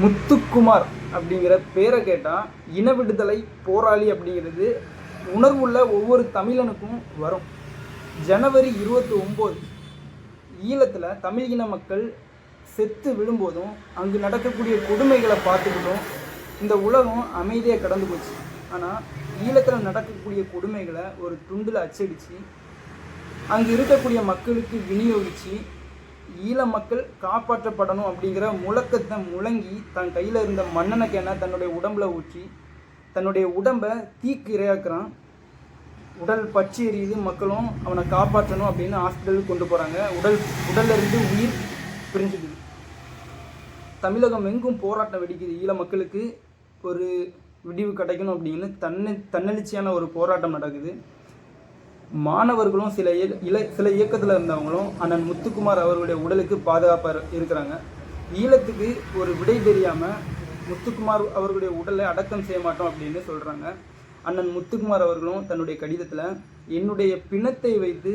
முத்துக்குமார் அப்படிங்கிற பேரை கேட்டால் இன விடுதலை போராளி அப்படிங்கிறது உணர்வுள்ள ஒவ்வொரு தமிழனுக்கும் வரும். ஜனவரி 29 ஈழத்தில் தமிழ் இன மக்கள் செத்து விழும்போதும் அங்கு நடக்கக்கூடிய கொடுமைகளை பார்த்துக்கிட்டும் இந்த உலகம் அமைதியாக கடந்து போச்சு. ஆனால் ஈழத்தில் நடக்கக்கூடிய கொடுமைகளை ஒரு துண்டில் அச்சடித்து அங்கு இருக்கக்கூடிய மக்களுக்கு விநியோகித்து ஈழ மக்கள் காப்பாற்றப்படணும் அப்படிங்கிற முழக்கத்தை முழங்கி தன் கையில் இருந்த மண்ணெண்ணெய் தன்னுடைய உடம்புல ஊற்றி தன்னுடைய உடம்பை தீக்கு இரையாக்குறான். உடல் பற்றி எரியுது. மக்களும் அவனை காப்பாற்றணும் அப்படின்னு ஹாஸ்பிட்டலுக்கு கொண்டு போகிறாங்க. உடல்ல இருந்து உயிர் பிரிஞ்சுக்குது. தமிழகம் எங்கும் போராட்டம் வெடிக்குது. ஈழ மக்களுக்கு ஒரு விடிவு கிடைக்கணும் அப்படின்னு தன்னெழுச்சியான ஒரு போராட்டம் நடக்குது. மாணவர்களும் சில இயக்கத்தில் இருந்தவங்களும் அண்ணன் முத்துக்குமார் அவர்களுடைய உடலுக்கு பாதுகாப்பாக இருக்கிறாங்க. ஈழத்துக்கு ஒரு விடை தெரியாமல் முத்துக்குமார் அவர்களுடைய உடலை அடக்கம் செய்ய மாட்டோம் அப்படின்னு சொல்கிறாங்க. அண்ணன் முத்துக்குமார் அவர்களும் தன்னுடைய கடிதத்தில் என்னுடைய பிணத்தை வைத்து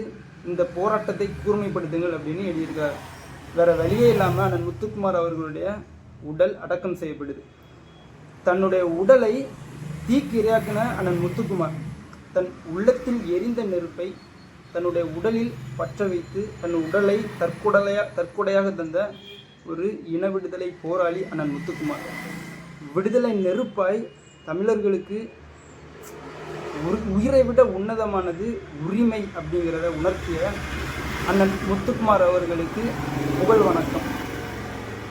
இந்த போராட்டத்தை கூர்மைப்படுத்துங்கள் அப்படின்னு எழுதியிருக்கார். வேறு வழியே இல்லாமல் அண்ணன் முத்துக்குமார் அவர்களுடைய உடல் அடக்கம் செய்யப்படுது. தன்னுடைய உடலை தீக்கு இரையாக்கின அண்ணன் முத்துக்குமார் தன் உள்ளத்தில் எரிந்த நெருப்பை தன்னுடைய உடலில் பற்ற வைத்து தன் உடலை தற்கொடையாக தந்த ஒரு இன விடுதலை போராளி அண்ணன் முத்துக்குமார். விடுதலை நெருப்பாய் தமிழர்களுக்கு உயிரை விட உன்னதமானது உரிமை அப்படிங்கிறத உணர்த்திய அண்ணன் முத்துக்குமார் அவர்களுக்கு புகழ் வணக்கம்.